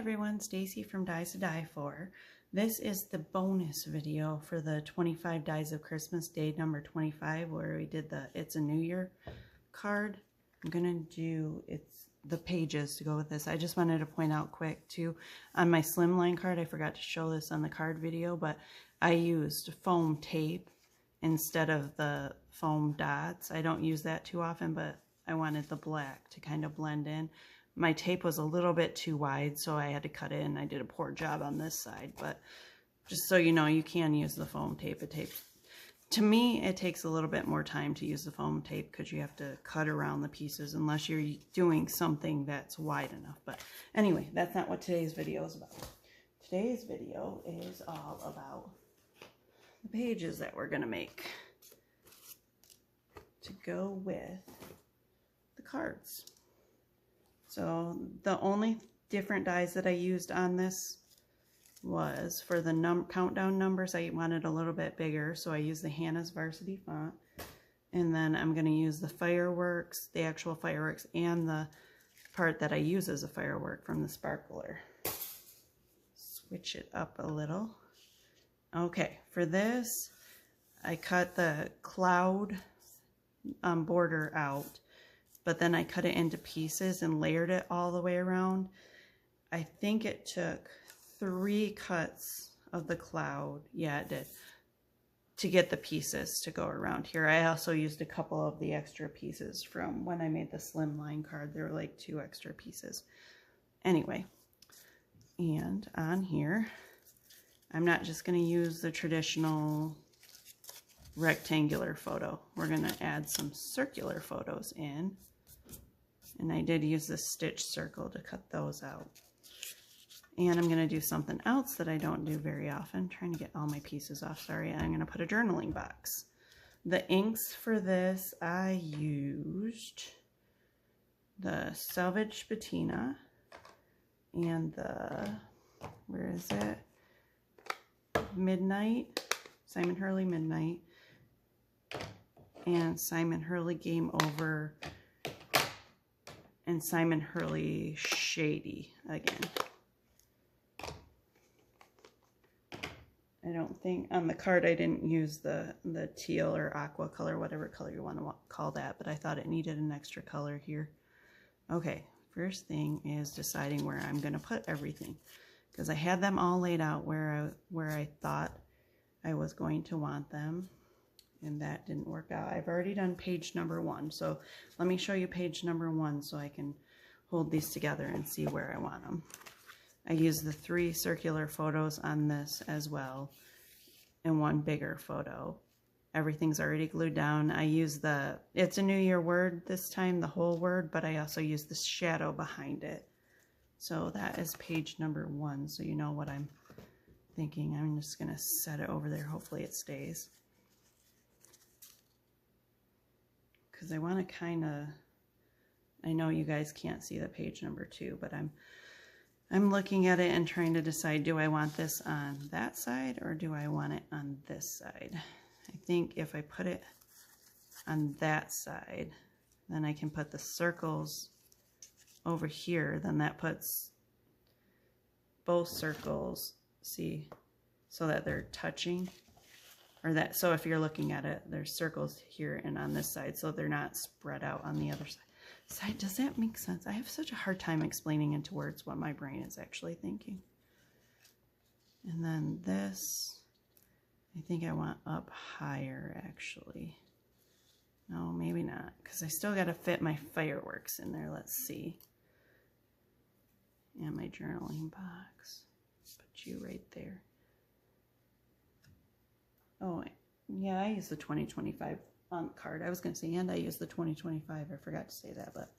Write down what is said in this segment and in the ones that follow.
everyone, Stacy from Dies to Die For. This is the bonus video for the 25 Dies of Christmas, day number 25, where we did the It's a New Year card. I'm gonna do the pages to go with this. I just wanted to point out quick too, on my slimline card, I forgot to show this on the card video, but I used foam tape instead of the foam dots. I don't use that too often, but I wanted the black to kind of blend in. My tape was a little bit too wide, so I had to cut it, and I did a poor job on this side. But just so you know, you can use the foam tape. To me, it takes a little bit more time to use the foam tape because you have to cut around the pieces unless you're doing something that's wide enough. But anyway, that's not what today's video is about. Today's video is all about the pages that we're going to make to go with the cards. So the only different dies that I used on this was for the countdown numbers. I wanted a little bit bigger, so I used the Hannah's Varsity font. And then I'm going to use the fireworks, the actual fireworks, and the part that I use as a firework from the sparkler. Switch it up a little. Okay, for this, I cut the cloud border out, but then I cut it into pieces and layered it all the way around. I think it took 3 cuts of the cloud, yeah it did, to get the pieces to go around here. I also used a couple of the extra pieces from when I made the slimline card. There were like 2 extra pieces. Anyway, and on here, I'm not just going to use the traditional rectangular photo. We're going to add some circular photos in. And I did use the stitch circle to cut those out. And I'm going to do something else that I don't do very often. Trying to get all my pieces off. Sorry, I'm going to put a journaling box. The inks for this, I used the Salvage Patina and the, where is it? Midnight, Simon Hurley Midnight, and Simon Hurley Game Over, and Simon Hurley Shady again. I don't think, on the card I didn't use the teal or aqua color, whatever color you want to call that, but I thought it needed an extra color here. Okay, first thing is deciding where I'm going to put everything, because I had them all laid out where I thought I was going to want them, and that didn't work out. I've already done page number 1, so let me show you page number 1 so I can hold these together and see where I want them. I used the 3 circular photos on this as well, and 1 bigger photo. Everything's already glued down. I used the It's a New Year word this time, the whole word, but I also used the shadow behind it. So that is page number 1, so you know what I'm thinking. I'm just going to set it over there. Hopefully it stays. Because I want to kind of, I know you guys can't see the page number 2, but I'm looking at it and trying to decide, do I want this on that side or do I want it on this side? I think if I put it on that side, then I can put the circles over here. Then that puts both circles, see, so that they're touching. Or that, so if you're looking at it, there's circles here and on this side, so they're not spread out on the other side. Does that make sense? I have such a hard time explaining into words what my brain is actually thinking. And then this, I think I want up higher, actually. No, maybe not, because I still got to fit my fireworks in there. Let's see. And my journaling box. Put you right there. Oh, yeah, I use the 2025 on the card. I was going to say, and I use the 2025. I forgot to say that, but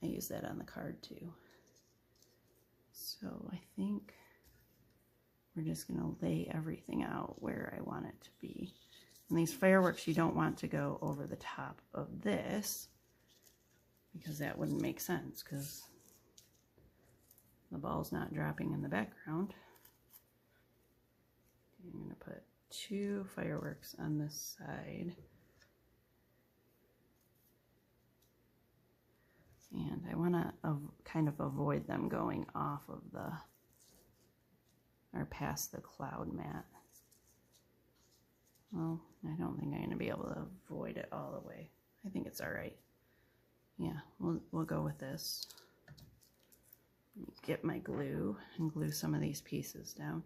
I use that on the card too. So I think we're just going to lay everything out where I want it to be. And these fireworks, you don't want to go over the top of this, because that wouldn't make sense, because the ball's not dropping in the background. I'm going to put 2 fireworks on this side. And I want to kind of avoid them going off of the, or past the cloud mat. Well, I don't think I'm going to be able to avoid it all the way. I think it's all right. Yeah, we'll go with this. Get my glue and glue some of these pieces down.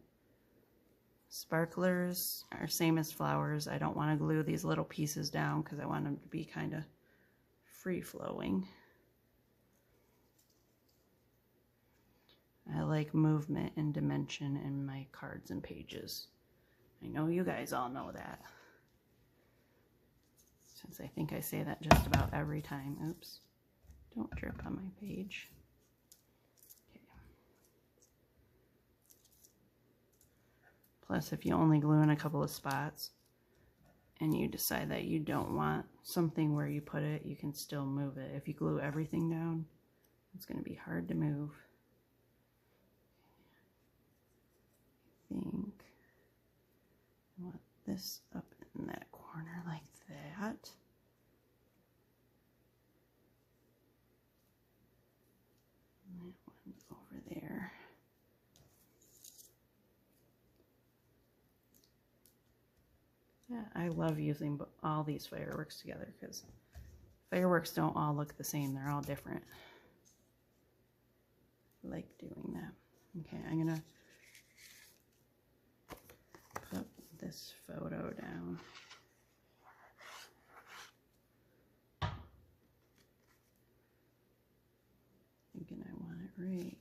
Sparklers are same as flowers. I don't want to glue these little pieces down because I want them to be kind of free-flowing. I like movement and dimension in my cards and pages. I know you guys all know that, since I think I say that just about every time. Oops, don't drip on my page. Okay. Plus, if you only glue in a couple of spots and you decide that you don't want something where you put it, you can still move it. If you glue everything down, it's going to be hard to move. I think I want this up in that corner like that. And that one over there. Yeah, I love using all these fireworks together because fireworks don't all look the same. They're all different. I like doing that. Okay, I'm going to put this photo down. Thinking I want it right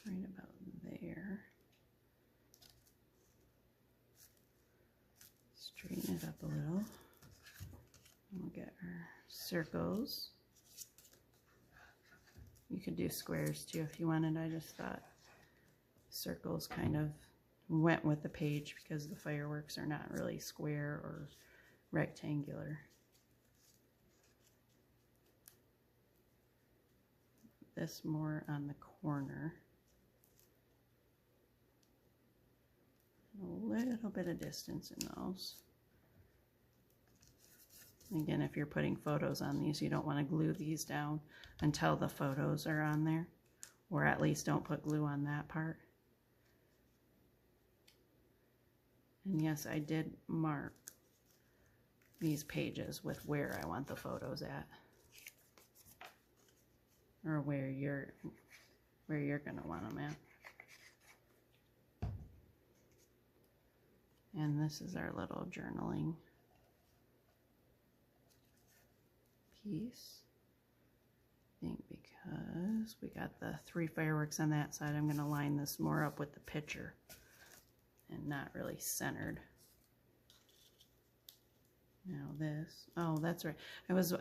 about there. Straighten it up a little. And we'll get our circles. You could do squares too if you wanted. I just thought circles kind of went with the page because the fireworks are not really square or rectangular. This more on the corner. A little bit of distance in those. Again, if you're putting photos on these, you don't want to glue these down until the photos are on there, or at least don't put glue on that part. And yes, I did mark these pages with where I want the photos at, or where you're going to want them at. And this is our little journaling piece. I think because we got the 3 fireworks on that side, I'm going to line this more up with the picture and not really centered. Now this, oh, that's right.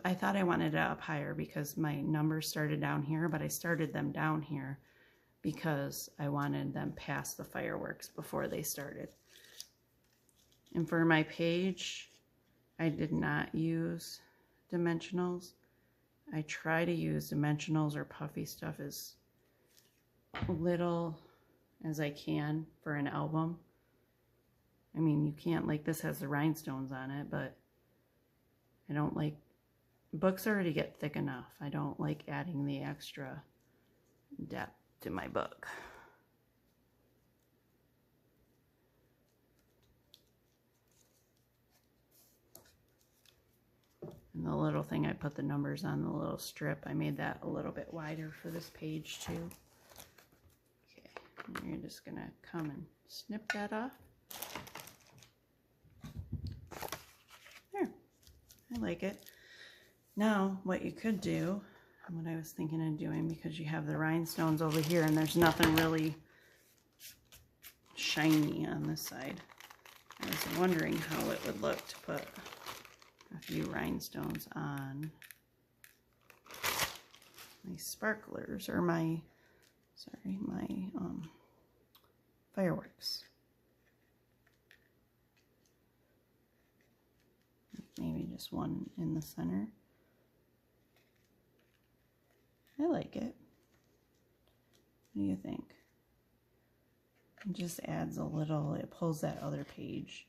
I thought I wanted it up higher because my numbers started down here, but I started them down here because I wanted them past the fireworks before they started. And for my page, I did not use dimensionals. I try to use dimensionals or puffy stuff as little as I can for an album. I mean, you can't, like this has the rhinestones on it, but I don't like, books already get thick enough. I don't like adding the extra depth to my book. And the little thing I put the numbers on, the little strip, I made that a little bit wider for this page too. Okay, and you're just gonna come and snip that off. There, I like it. Now, what you could do, what I was thinking of doing, because you have the rhinestones over here and there's nothing really shiny on this side, I was wondering how it would look to put a few rhinestones on my sparklers, or my fireworks. Maybe just one in the center. I like it. What do you think? It just adds a little, it pulls that other page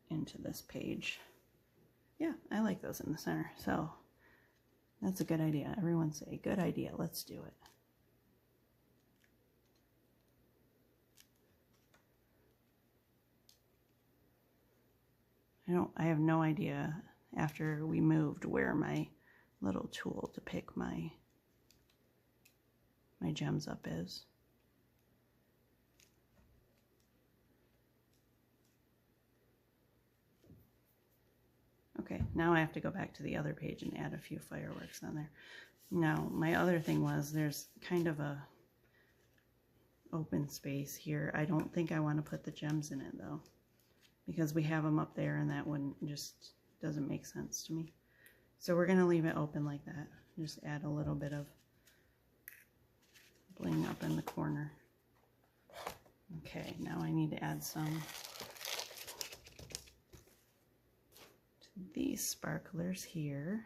into this page. Yeah, I like those in the center. So That's a good idea. Everyone say, good idea. Let's do it. I have no idea after we moved where my little tool to pick my gems up is. Okay, now I have to go back to the other page and add a few fireworks on there. Now, my other thing was there's kind of a open space here. I don't think I want to put the gems in it though, because we have them up there and that one just doesn't make sense to me. So we're going to leave it open like that. Just add a little bit of bling up in the corner. Okay, now I need to add some to these sparklers here.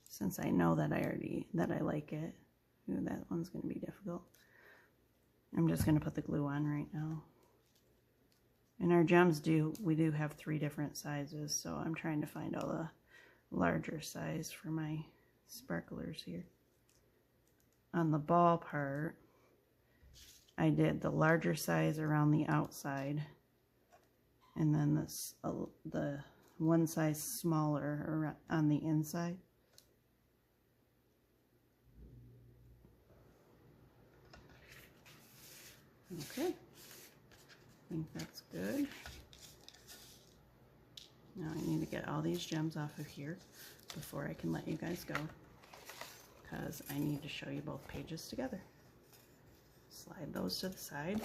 Since I know that I like it. Ooh, that one's going to be difficult. I'm just going to put the glue on right now. And our gems we do have 3 different sizes, so I'm trying to find all the larger size for my sparklers here. On the ball part, I did the larger size around the outside, and then the one size smaller on the inside. Okay, I think that's good. Now I need to get all these gems off of here before I can let you guys go, because I need to show you both pages together. Slide those to the side.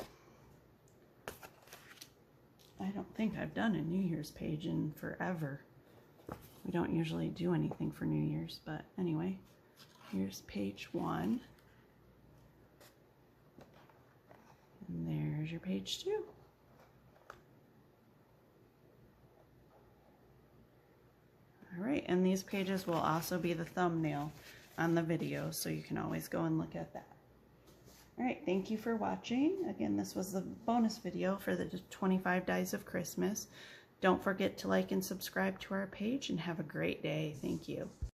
I don't think I've done a New Year's page in forever. We don't usually do anything for New Year's, but anyway, here's page 1. And there's your page 2. All right, and these pages will also be the thumbnail on the video, so you can always go and look at that. All right, thank you for watching. Again, this was the bonus video for the 25 Dies of Christmas. Don't forget to like and subscribe to our page, and have a great day. Thank you.